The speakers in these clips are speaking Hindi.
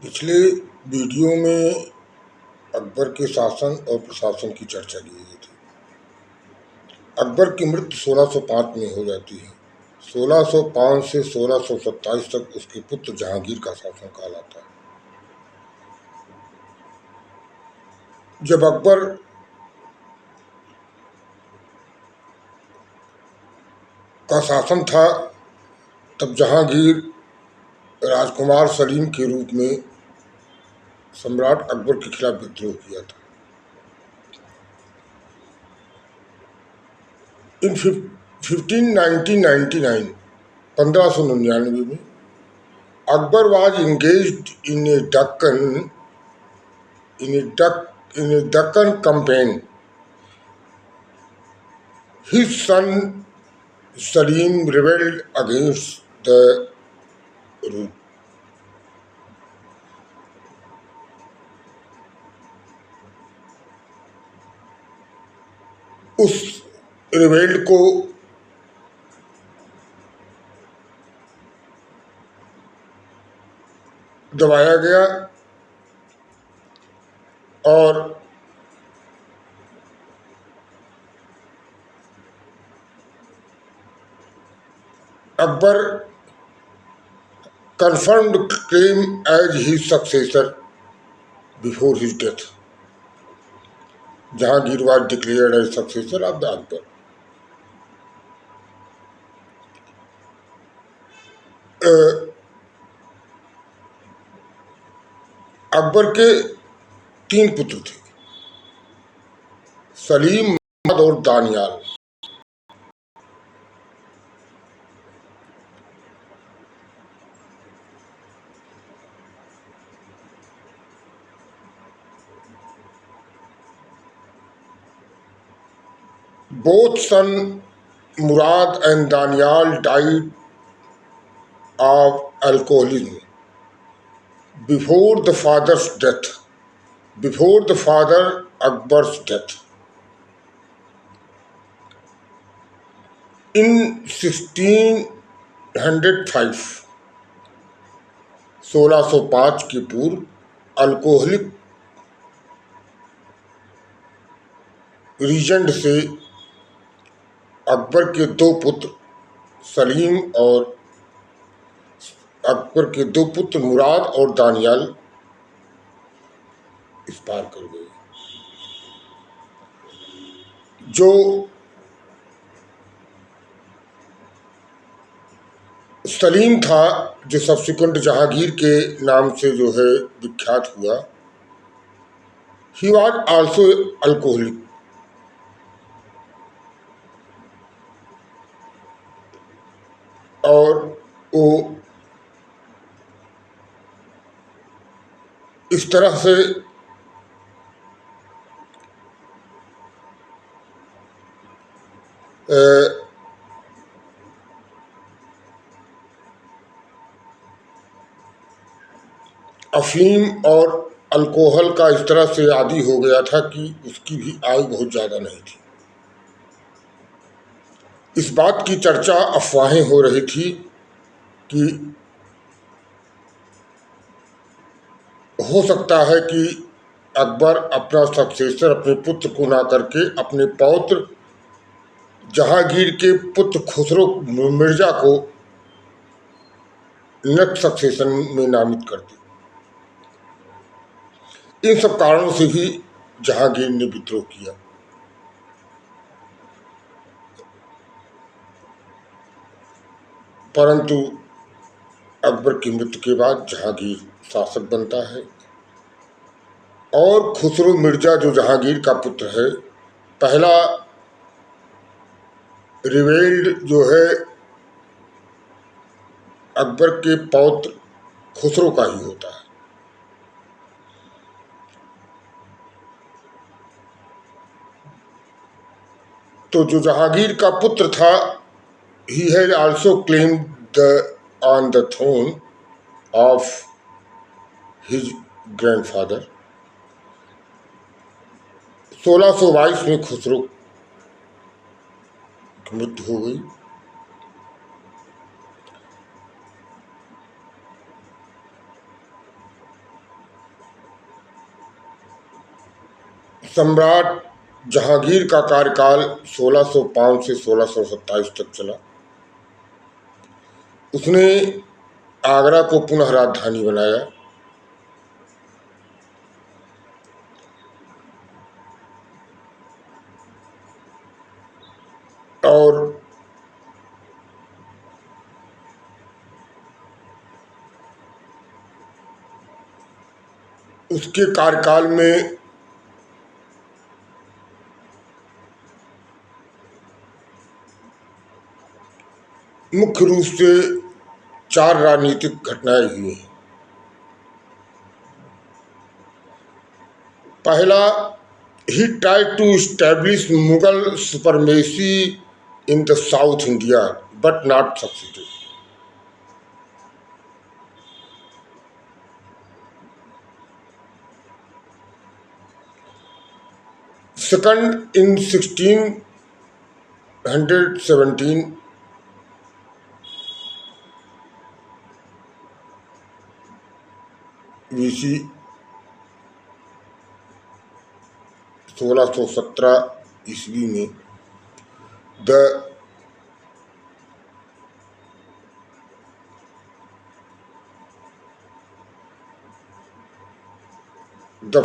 पिछले वीडियो में अकबर के शासन और प्रशासन की चर्चा की गई थी। अकबर की मृत्यु 1605 में हो जाती है। 1605 से 1627 तक उसके पुत्र जहांगीर का शासन काल आता है। जब अकबर का शासन था तब जहांगीर राजकुमार सलीम के रूप में सम्राट अकबर के खिलाफ विद्रोह किया था। इन 1599 1599 में Akbar was engaged in a Deccan campaign. His son Salim rebelled against the rule. उस रिवेल्ट को दबाया गया और Akbar confirmed claim as his successor before his death. Jahangir was declared as successor of the Akbar. Akbar के 3 पुत्र थे, सलीम, मोहम्मद और Daniyal. Both son Murad and Danial died of alcoholism before the father Akbar's death. In 1605 1605 के पूर्व अल्कोहलिक रीजेंट से अकबर के 2 पुत्र सलीम और अकबर के 2 पुत्र मुराद और दानियाल इस पार कर गए। जो सलीम था, जो सब्सिक्वेंट जहांगीर के नाम से जो है विख्यात हुआ, ही वॉज आल्सो अल्कोहलिक। और वो इस तरह से अफीम और अल्कोहल का इस तरह से आदी हो गया था कि उसकी भी आयु बहुत ज़्यादा नहीं थी। इस बात की चर्चा, अफवाहें हो रही थी कि हो सकता है कि अकबर अपना सक्सेसर अपने पुत्र को ना करके अपने पौत्र जहांगीर के पुत्र खुसरो मिर्जा को नेक्स्ट सक्सेशन में नामित कर दी। इन सब कारणों से भी जहांगीर ने विद्रोह किया। परंतु अकबर की मृत्यु के बाद जहांगीर शासक बनता है और खुसरो मिर्जा जो जहांगीर का पुत्र है, पहला रिवेल्ड जो है अकबर के पौत्र खुसरो का ही होता है। तो जो जहांगीर का पुत्र था, he had also claimed on the throne of his grandfather। 1622 में खुसरो की मृत्यु हो गई। सम्राट जहांगीर का कार्यकाल 1605 से 1627 तक चला। उसने आगरा को पुनः राजधानी बनाया। और उसके कार्यकाल में मुख्य रूप से 4 राजनीतिक घटनाएं हुई हैं। पहला, he tried to establish Mughal supremacy in the South India, but not succeeded. Second, in 1617, BC 1617 ईस्वी में the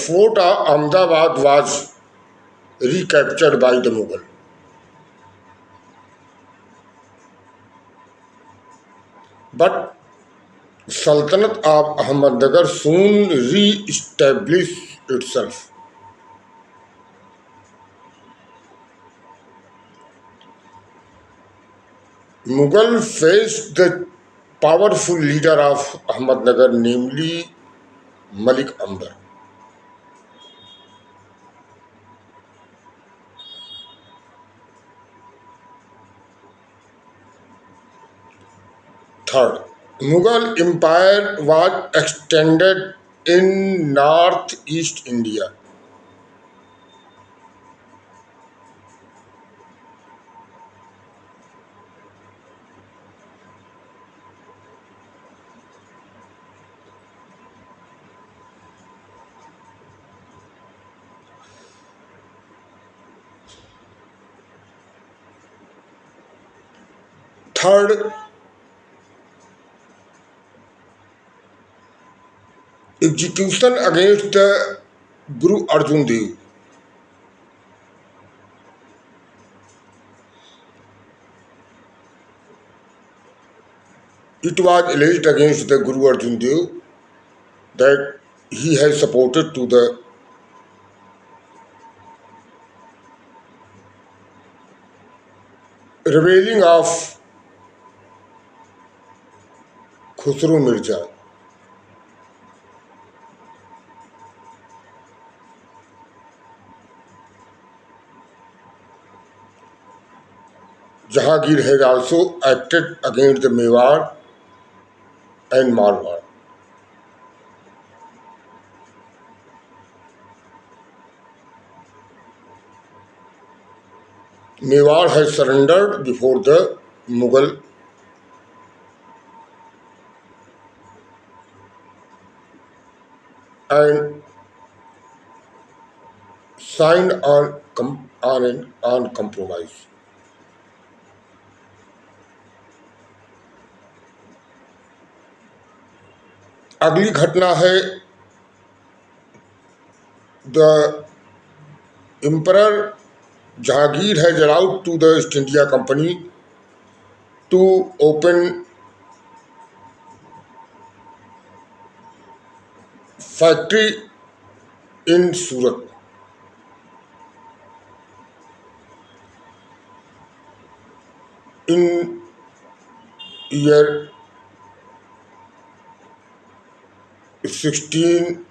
fort of Ahmedabad was recaptured by the Mughal. But Sultanate of Ahmednagar soon re-established itself. Mughal faced the powerful leader of Ahmednagar, namely Malik Ambar. Third, Mughal Empire was extended in northeast India. Third, execution against the Guru Arjun Dev. It was alleged against the Guru Arjun Dev that he has supported to the rebelling of Khusro Mirza. Jahangir has also acted against the Mewar and Marwar. Mewar has surrendered before the Mughal and signed on compromise. अगली घटना है the Emperor Jahangir has allowed to the East India Company to open factory in Surat. In year 1608,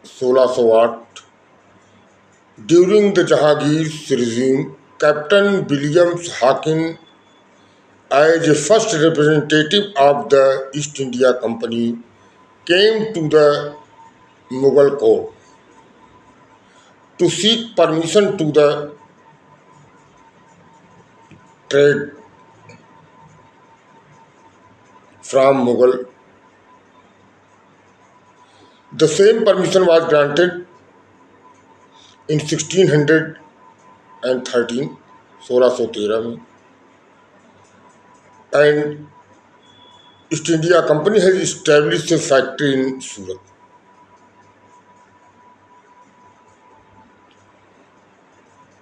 1608, during the Jahangir's regime, Captain William Hawkins, as a first representative of the East India Company, came to the Mughal court to seek permission to the trade from Mughal. The same permission was granted in 1613 1613 में, and East India Company has established a factory in Surat.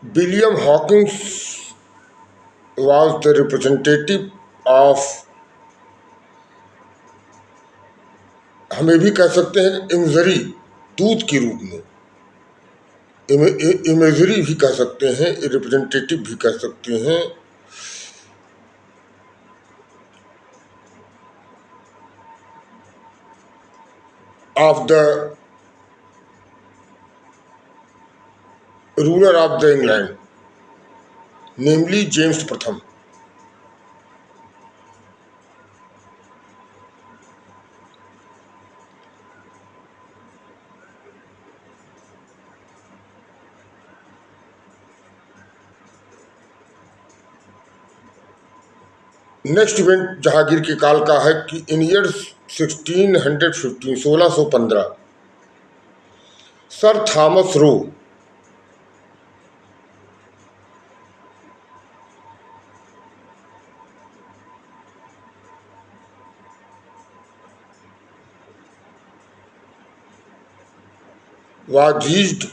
William Hawkins was the representative of, हमें भी कह सकते हैं इमजरी, दूत के रूप में, इमेजरी भी कह सकते हैं, रिप्रेजेंटेटिव भी कह सकते हैं, of the ruler of the England, namely James प्रथम. नेक्स्ट इवेंट जहांगीर के काल का है कि in year 1615 1615 sir Thomas Roe was seized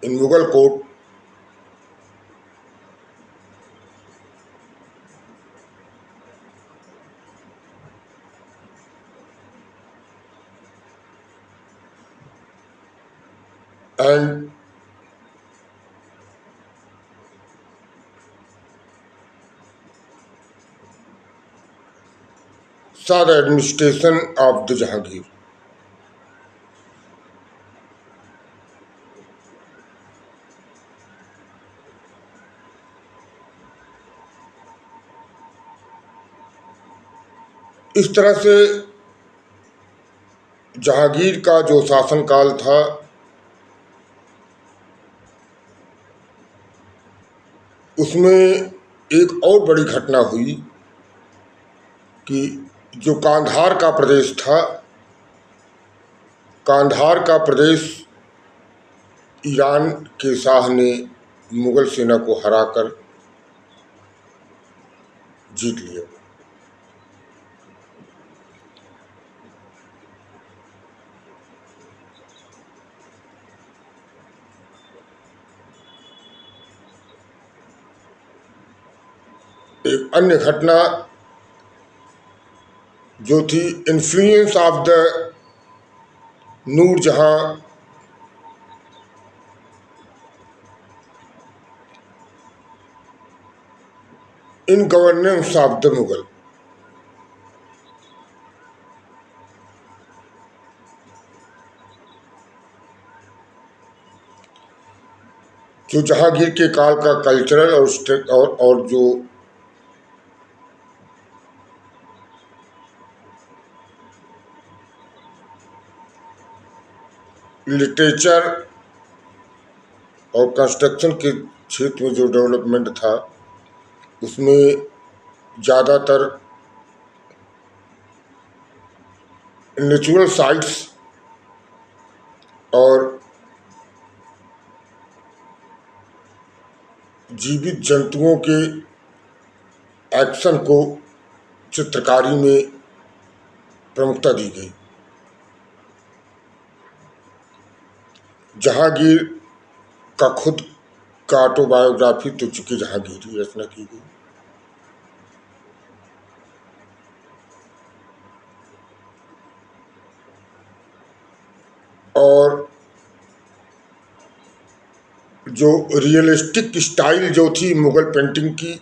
in Mughal court and saw the administration of the Jahangir. इस तरह से जहांगीर का जो शासनकाल था उसमें एक और बड़ी घटना हुई कि जो कांधार का प्रदेश था, कांधार का प्रदेश ईरान के शाह ने मुगल सेना को हराकर जीत लिया. एक अन्य घटना जो थी influence of the Nurjahan in governance of the Mughal. जो जहांगीर के काल का कल्चरल और जो लिटरेचर और कंस्ट्रक्शन के क्षेत्र में जो डेवलपमेंट था उसमें ज़्यादातर नेचुरल साइट्स और जीवित जंतुओं के एक्शन को चित्रकारी में प्रमुखता दी गई. जहांगीर का खुद का ऑटोबायोग्राफी तो चूंकि जहांगीर की रचना की गई. और जो रियलिस्टिक स्टाइल जो थी मुगल पेंटिंग की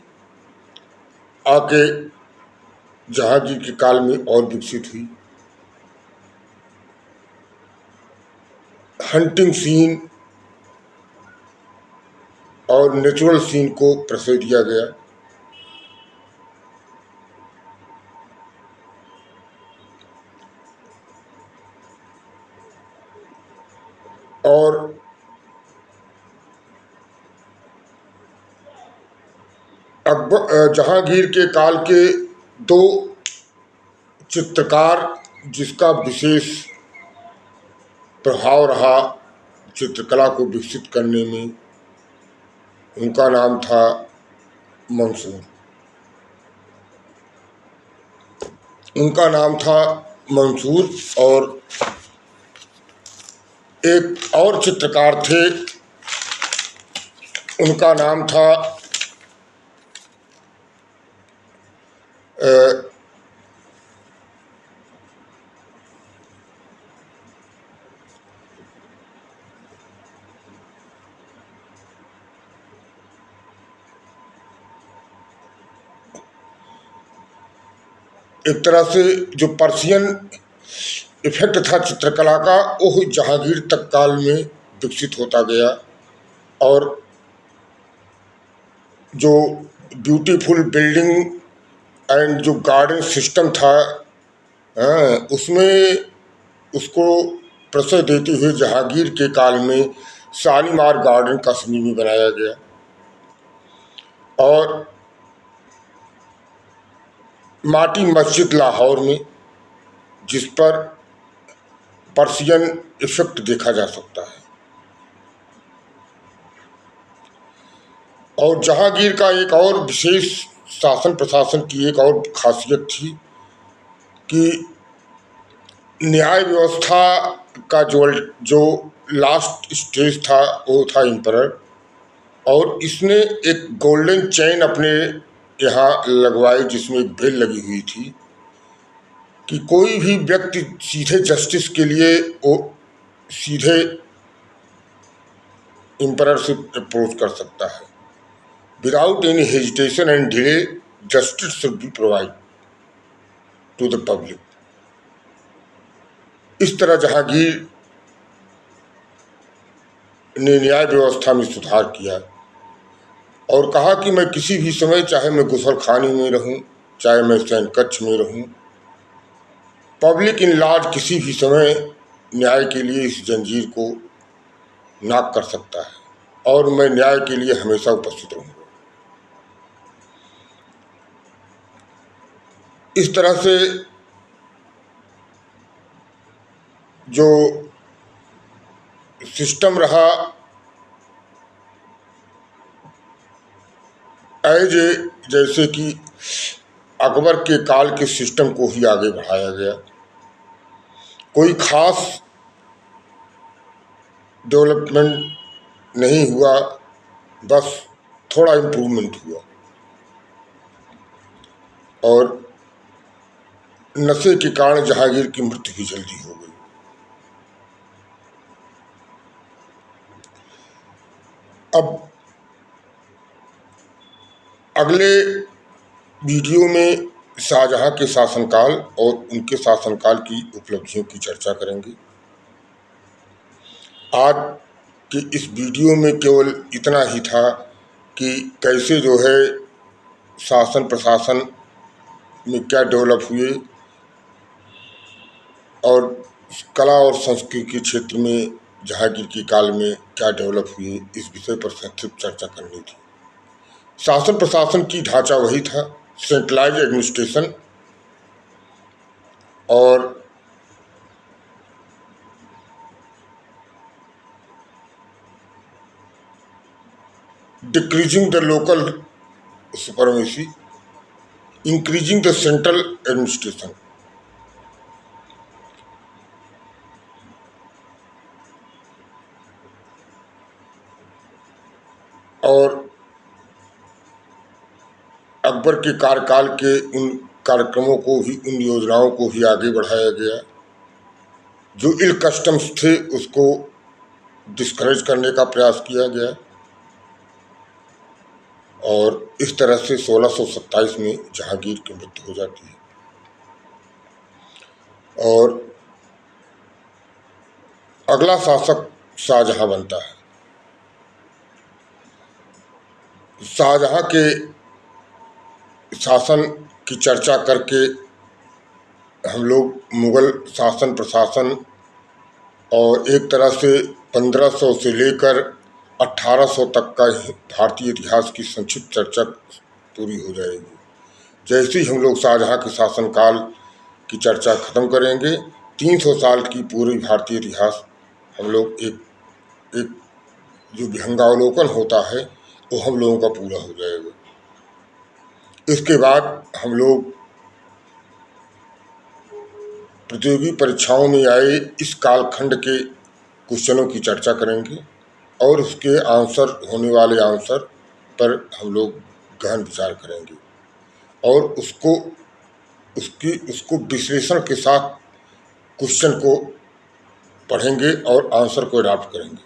आके जहांगीर के काल में और विकसित हुई. हंटिंग सीन और नेचुरल सीन को प्रश्रय दिया गया. और जहांगीर के काल के दो चित्रकार जिसका विशेष प्रभाव रहा चित्रकला को विकसित करने में, उनका नाम था मंसूर। उनका नाम था मंसूर और एक और चित्रकार थे, उनका नाम था एक तरह से जो पर्शियन इफेक्ट था चित्रकला का, वो जहांगीर तक काल में विकसित होता गया और जो ब्यूटीफुल बिल्डिंग एंड जो गार्डन सिस्टम था, उसमें उसको प्रश्रय देते हुए जहांगीर के काल में शालीमार गार्डन कश्मीर में बनाया गया और माटी मस्जिद लाहौर में, जिस पर पर्शियन इफेक्ट देखा जा सकता है। और जहांगीर का एक और विशेष शासन प्रशासन की एक और खासियत थी कि न्याय व्यवस्था का जो लास्ट स्टेज था वो था एम्परर, और इसने एक गोल्डन चेन अपने यहाँ लगवाई जिसमें एक बेल लगी हुई थी कि कोई भी व्यक्ति सीधे जस्टिस के लिए वो सीधे एम्परर से अप्रोच कर सकता है। Without any hesitation and delay justice should be provide to the public. इस तरह जहांगीर ने न्याय व्यवस्था में सुधार किया और कहा कि मैं किसी भी समय, चाहे मैं गुसलखाने में रहूं, चाहे मैं सैन कक्ष में रहूं, पब्लिक इन लार्ज किसी भी समय न्याय के लिए इस जंजीर को नाक कर सकता है और मैं न्याय के लिए हमेशा उपस्थित रहूंगा। इस तरह से जो सिस्टम रहा जैसे कि अकबर के काल के सिस्टम को ही आगे बढ़ाया गया। कोई खास डेवलपमेंट नहीं हुआ, बस थोड़ा इम्प्रूवमेंट हुआ और नशे के कारण जहांगीर की मृत्यु भी जल्दी हो गई। अब अगले वीडियो में शाहजहां के शासनकाल और उनके शासनकाल की उपलब्धियों की चर्चा करेंगे। आज के इस वीडियो में केवल इतना ही था कि कैसे जो है शासन प्रशासन में क्या डेवलप हुए और कला और संस्कृति के क्षेत्र में जहांगीर के काल में क्या डेवलप हुए, इस विषय पर संक्षिप्त चर्चा करनी थी। शासन प्रशासन की ढांचा वही था, सेंट्रलाइज एडमिनिस्ट्रेशन और decreasing the local supremacy, increasing the central administration. और अकबर के कार्यकाल के उन कार्यक्रमों को ही, उन योजनाओं को ही आगे बढ़ाया गया। जो इल कस्टम्स थे उसको डिस्करेज करने का प्रयास किया गया और इस तरह से 1627 में जहांगीर की मृत्यु हो जाती है और अगला शासक शाहजहां बनता है। शाहजहां के शासन की चर्चा करके हम लोग मुग़ल शासन प्रशासन और एक तरह से 1500 से लेकर 1800 तक का भारतीय इतिहास की संक्षिप्त चर्चा पूरी हो जाएगी। जैसे ही हम लोग शाहजहाँ के शासनकाल की चर्चा खत्म करेंगे, 300 साल की पूरी भारतीय इतिहास हम लोग एक एक जो विहंगावलोकन होता है वो हम लोगों का पूरा हो जाएगा। इसके बाद हम लोग प्रतियोगी परीक्षाओं में आए इस कालखंड के क्वेश्चनों की चर्चा करेंगे और उसके आंसर, होने वाले आंसर पर हम लोग गहन विचार करेंगे और उसको विश्लेषण के साथ क्वेश्चन को पढ़ेंगे और आंसर को अडॉप्ट करेंगे।